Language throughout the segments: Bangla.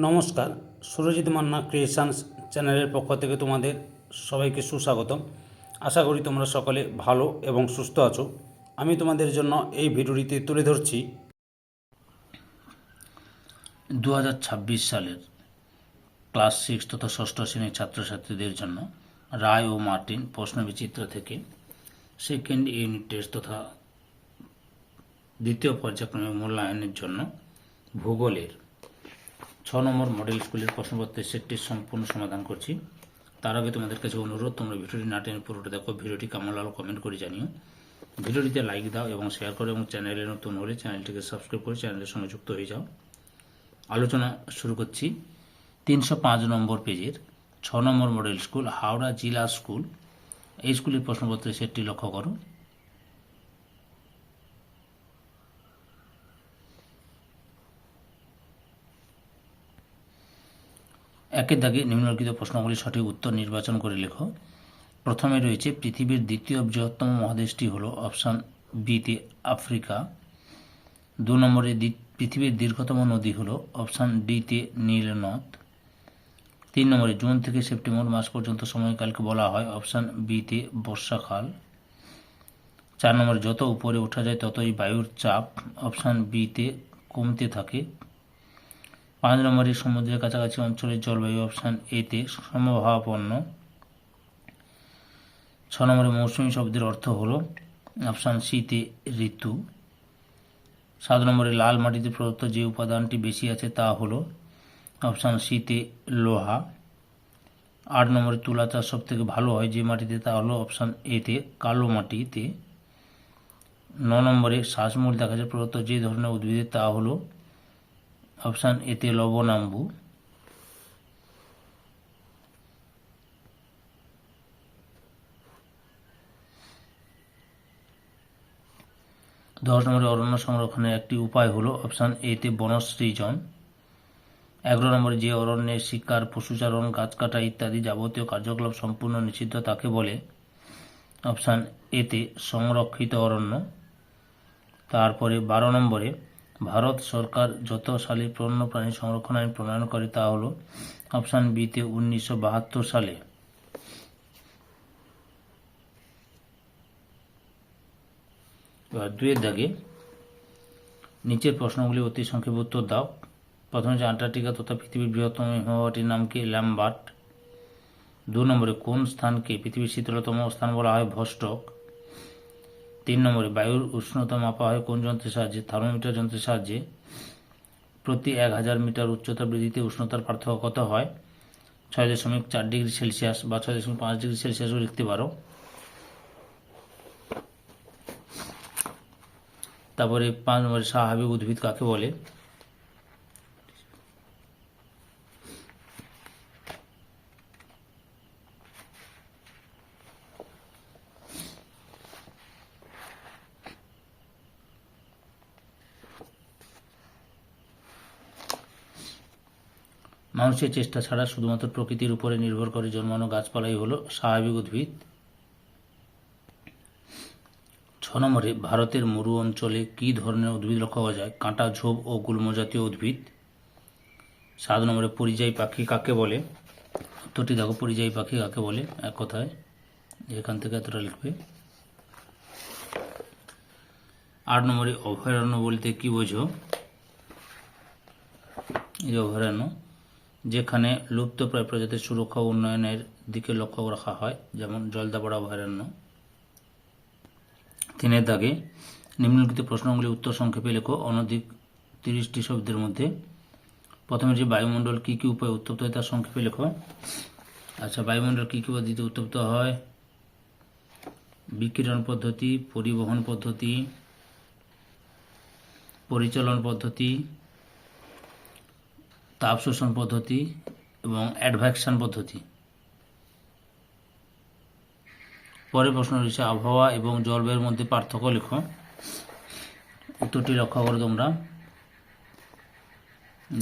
নমস্কার, সুরজিৎ মান্না ক্রিয়েশনস চ্যানেলের পক্ষ থেকে তোমাদের সবাইকে সুস্বাগতম। আশা করি তোমরা সকলে ভালো এবং সুস্থ আছো। আমি তোমাদের জন্য এই ভিডিওটিতে তুলে ধরছি 2026 সালের ক্লাস 6 তথা ষষ্ঠ শ্রেণীর ছাত্রছাত্রীদের জন্য রায় ও মার্টিন প্রশ্নবিচিত্র থেকে সেকেন্ড ইউনিট টেস্ট তথা দ্বিতীয় পর্যায়ক্রমিক মূল্যায়নের জন্য ভূগোলের 6 নম্বর মডেল স্কুলের প্রশ্নপত্রের সেটটির সম্পূর্ণ সমাধান করছি। তার আগে তোমাদের কাছে অনুরোধ, তোমরা ভিডিওটি না টেনে পুরোটা দেখো। ভিডিওটি কেমন লাগলো কমেন্ট করে জানিও। ভিডিওটিতে লাইক দাও এবং শেয়ার করো, এবং চ্যানেলে নতুন হলে চ্যানেলটিকে সাবস্ক্রাইব করে চ্যানেলের সঙ্গে যুক্ত হয়ে যাও। আলোচনা শুরু করছি। 305 নম্বর পেজের 6 নম্বর মডেল স্কুল হাওড়া জিলা স্কুল, এই স্কুলের প্রশ্নপত্রের সেটটি লক্ষ্য করো। একের দাগে নিম্নলিখিত প্রশ্নগুলির সঠিক উত্তর নির্বাচন করে লেখো। প্রথমে রয়েছে পৃথিবীর দ্বিতীয় বৃহত্তম মহাদেশটি হলো অপশান বিতে আফ্রিকা। 2 নম্বরে পৃথিবীর দীর্ঘতম নদী হলো অপশান ডিতে নীল নদ। 3 নম্বরে জুন থেকে সেপ্টেম্বর মাস পর্যন্ত সময়কালকে বলা হয় অপশান বিতে বর্ষাকাল। 4 নম্বরে যত উপরে ওঠা যায় ততই বায়ুর চাপ অপশান বিতে কমতে থাকে। 5 নম্বরে সমুদ্রের কাছাকাছি অঞ্চলের জলবায়ু অপশান এতে সমভাবাপন্ন। 6 নম্বরে মৌসুমী শব্দের অর্থ হলো অপশান সিতে ঋতু। 7 নম্বরে লাল মাটিতে প্রদত্ত যে উপাদানটি বেশি আছে তা হলো অপশান সিতে লোহা। 8 নম্বরে তুলা চাষ সব থেকে ভালো হয় যে মাটিতে, তা হলো অপশান এতে কালো মাটিতে। 9 নম্বরে শ্বাসমূল দেখা যায় প্রদত্ত যে ধরনের উদ্ভিদের, তা হলো অপশান এতে লবণাম্বু। 10 নম্বরে অরণ্য সংরক্ষণের একটি উপায় হলো অপশান এতে বনসৃজন। 11 নম্বরে যে অরণ্যে শিকার, পশুচারণ, গাছ কাটা ইত্যাদি যাবতীয় কার্যকলাপ সম্পূর্ণ নিষিদ্ধ তাকে বলে অপশান এতে সংরক্ষিত অরণ্য। তারপরে 12 নম্বরে ভারত সরকার যত সালে বন্যপ্রাণী সংরক্ষণ আইন প্রণয়ন করে তা হলো অপশান বিতে 1972 সালে। এবার 2 দাগে নিচের প্রশ্নগুলি অতি সংক্ষেপে উত্তর দাও। প্রথমে হচ্ছে আন্টার্কটিকা তথা পৃথিবীর বৃহত্তম হিমবাহটির নাম কি? ল্যামবার্ট। 2 নম্বরে কোন স্থানকে পৃথিবীর শীতলতম স্থান বলা হয়? ভস্টক। 3 নম্বরে বায়ুর উষ্ণতা মাপা হয় কোন যন্ত্রের সাহায্যে? থার্মোমিটার যন্ত্রের সাহায্যে। প্রতি 1000 মিটার উচ্চতা বৃদ্ধিতে উষ্ণতার পার্থক্য কত হয়? 6.4 ডিগ্রি সেলসিয়াস বা 6.5 ডিগ্রি সেলসিয়াসও লিখতে পারো। তারপরে 5 নম্বরে স্বাভাবিক উদ্ভিদ কাকে বলে? মানুষের চেষ্টা ছাড়া শুধুমাত্র প্রকৃতির উপরে নির্ভর করে জন্মানো গাছপালাই হলো স্বাভাবিক উদ্ভিদ। 6 নম্বরে ভারতের মরু অঞ্চলে কী ধরনের উদ্ভিদ লক্ষ্য করা যায়? কাঁটা, ঝোপ ও গুল্ম জাতীয় উদ্ভিদ। 7 নম্বরে পরিযায়ী পাখি কাকে বলে? উত্তরটি দেখো, পরিযায়ী পাখি কাকে বলে এক কথায়, এখান থেকে এতটা লিখবে। 8 নম্বরে অভয়ারণ্য বলতে কি বোঝো? এই অভয়ারণ্য যেখানে লুপ্তপ্রায় প্রজাতির সুরক্ষা ও উন্নয়নের দিকে লক্ষ্য রাখা হয়, যেমন জলদাপাড়া অভয়ারণ্য। 3 দাগে নিম্নলিখিত প্রশ্নগুলি উত্তর সংক্ষেপে লেখো অনধিক 30টি শব্দের মধ্যে। প্রথমে যে বায়ুমণ্ডল কী কী উপায়ে উত্তপ্ত হয় তার সংক্ষেপে লেখো। আচ্ছা, বায়ুমণ্ডল কী কী পদ্ধতিতে উত্তপ্ত হয়? বিকিরণ পদ্ধতি, পরিবহন পদ্ধতি, পরিচালন পদ্ধতি, তাপ শোষণ পদ্ধতি এবং অ্যাডভ্যাকশন পদ্ধতি। পরের প্রশ্ন রয়েছে আবহাওয়া এবং জলবায়ুর মধ্যে পার্থক্য লেখো। উত্তরটি লক্ষ্য করো তোমরা,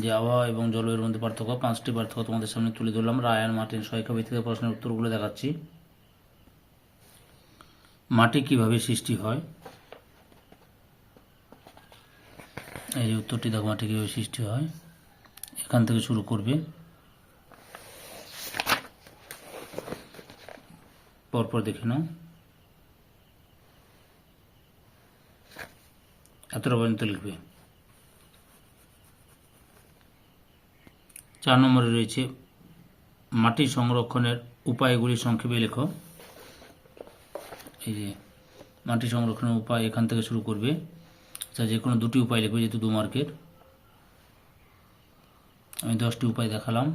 যে আবহাওয়া এবং জলবায়ুর মধ্যে পার্থক্য। 5টি পার্থক্য তোমাদের সামনে তুলে ধরলাম। রায়ান মার্টিন সহায়িকা ভিত্তিক প্রশ্নের উত্তরগুলো দেখাচ্ছি। মাটি কিভাবে সৃষ্টি হয়? এই যে উত্তরটি দেখো, মাটি কিভাবে সৃষ্টি হয়। এখান থেকে শুরু করবে, পরপর দেখে নাও, এতটা পর্যন্ত লিখবে। 4 নম্বরে রয়েছে মাটি সংরক্ষণের উপায়গুলি সংক্ষেপে লেখো। এই যে মাটি সংরক্ষণের উপায়, এখান থেকে শুরু করবে। আচ্ছা, যে কোনো 2টি উপায় লিখবে, যেহেতু 2 মার্কের। আমি 10টি উপায় দেখালাম।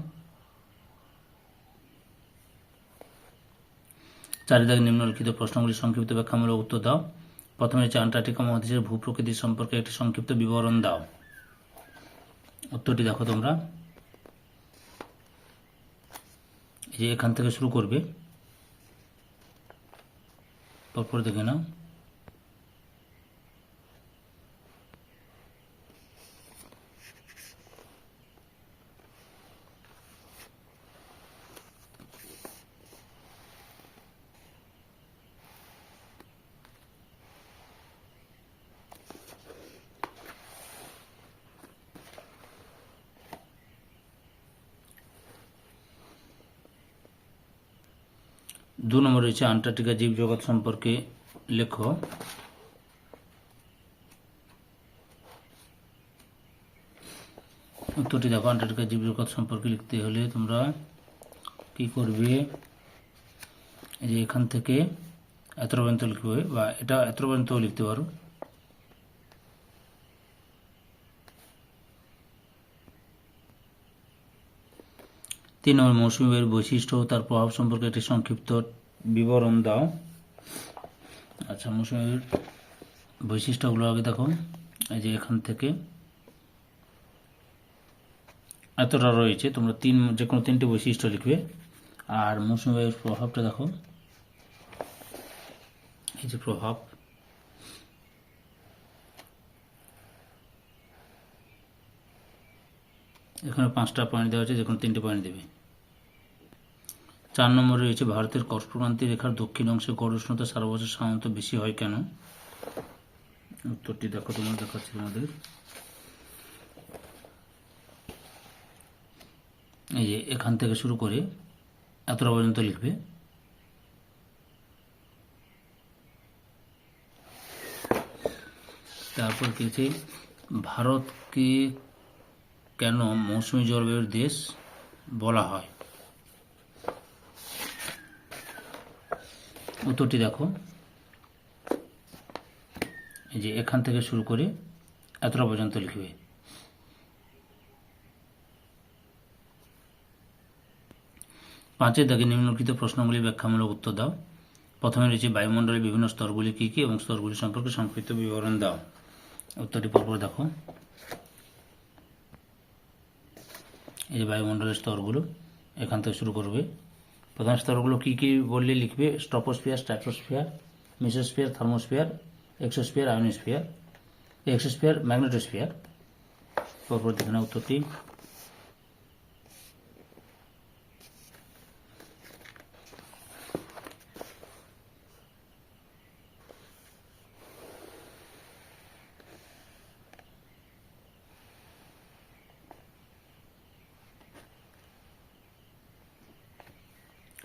4 দাগে নিম্নলিখিত প্রশ্নগুলি সংক্ষিপ্ত ব্যাখ্যামূলক উত্তর দাও। প্রথমে হচ্ছে আন্টার্কটিকা মহাদেশের ভূপ্রকৃতি সম্পর্কে একটি সংক্ষিপ্ত বিবরণ দাও। উত্তরটি দেখো তোমরা, এই যে এখান থেকে শুরু করবে, পরপর দেখে নাও। দু নম্বর রয়েছে আন্টার্কটিকা জীবজগৎ সম্পর্কে লেখো। উত্তরটি দেখো, আন্টার্কটিকা জীবজগৎ সম্পর্কে লিখতে হলে তোমরা কি করবে, এই যে এখান থেকে এতটা পর্যন্ত লিখবে, বা এটা এতটা পর্যন্ত লিখতে পারো। তিন নম্বর, মৌসুমী বায়ুর বৈশিষ্ট্য ও তার প্রভাব সম্পর্কে একটি সংক্ষিপ্ত বিবরণ দাও। আচ্ছা, মৌসুমী বায়ুর বৈশিষ্ট্যগুলো আগে দেখো, এই যে এখান থেকে এতটা রয়েছে, তোমরা যে কোনো 3টি বৈশিষ্ট্য লিখবে। আর মৌসুমী বায়ুর প্রভাবটা দেখো, এই যে প্রভাব, এখানে 5টা পয়েন্ট দেওয়া আছে, যে কোনো 3টে পয়েন্ট দেবে। 4 নম্বরে রয়েছে ভারতের কর্কটক্রান্তি রেখার দক্ষিণ অংশে গড় উষ্ণতা সারা বছর সাধারণত বেশি হয় কেন? উত্তরটি দেখো, তোমরা দেখাচ্ছি তোমাদের, এই যে এখান থেকে শুরু করে এতটা পর্যন্ত লিখবে। তারপর কি আছে, ভারতকে কেন মৌসুমী জলবায়ুর দেশ বলা হয়? উত্তরটি দেখো, এই যে এখান থেকে শুরু করে এতটা পর্যন্ত লিখবে। 5 দাগে নিম্নলিখিত প্রশ্নগুলি ব্যাখ্যামূলক উত্তর দাও। প্রথমে রয়েছে বায়ুমণ্ডলের বিভিন্ন স্তরগুলি কী কী এবং স্তরগুলি সম্পর্কে সংক্ষিপ্ত বিবরণ দাও। উত্তরটি পরপর দেখো, এই যে বায়ুমণ্ডলের স্তরগুলো, এখান থেকে শুরু করবে। প্রধান স্তরগুলো কী কী বললে লিখবে, troposphere, stratosphere, mesosphere, thermosphere, exosphere, ionosphere, exosphere, magnetosphere. পরপর দেখে নাও উত্তরটি।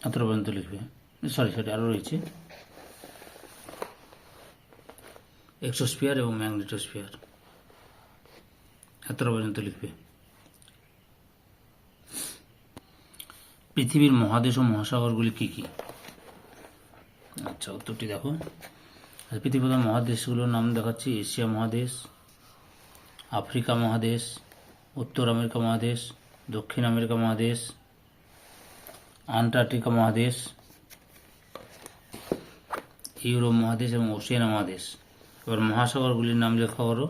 এতটা পর্যন্ত লিখবে। সরি আরও রয়েছে এক্সোস্ফিয়ার এবং ম্যাগনেটোস্ফিয়ার, এতটা পর্যন্ত লিখবে। পৃথিবীর মহাদেশ ও মহাসাগরগুলি কী কী? আচ্ছা, উত্তরটি দেখো, পৃথিবীর প্রধান মহাদেশগুলোর নাম দেখাচ্ছি। এশিয়া মহাদেশ, আফ্রিকা মহাদেশ, উত্তর আমেরিকা মহাদেশ, দক্ষিণ আমেরিকা মহাদেশ, আন্টার্কটিকা মহাদেশ, ইউরোপ মহাদেশ এবং ওশেনিয়া মহাদেশ। এবার মহাসাগরগুলির নাম লেখা করো।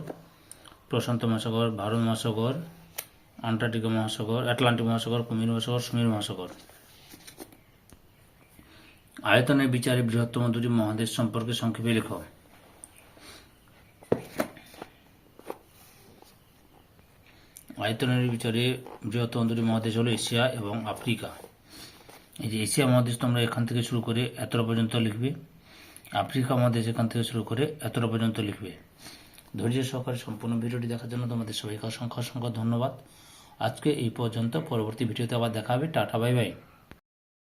প্রশান্ত মহাসাগর, ভারত মহাসাগর, আন্টার্কটিকা মহাসাগর, আটলান্টিক মহাসাগর, কুমির মহাসাগর, সমীর মহাসাগর। আয়তনের বিচারে বৃহত্তম 2টি মহাদেশ সম্পর্কে সংক্ষেপে লেখো। আয়তনের বিচারে বৃহত্তম 2টি মহাদেশ হলো এশিয়া এবং আফ্রিকা। এই যে এশিয়া মহাদেশ তোমরা এখান থেকে শুরু করে এতটা পর্যন্ত লিখবে। আফ্রিকা মহাদেশ এখান থেকে শুরু করে এতটা পর্যন্ত লিখবে। ধৈর্য সহকারে সম্পূর্ণ ভিডিওটি দেখার জন্য তোমাদের সবাইকে অসংখ্য ধন্যবাদ। আজকে এই পর্যন্ত, পরবর্তী ভিডিওতে আবার দেখা হবে। Tata, bye bye.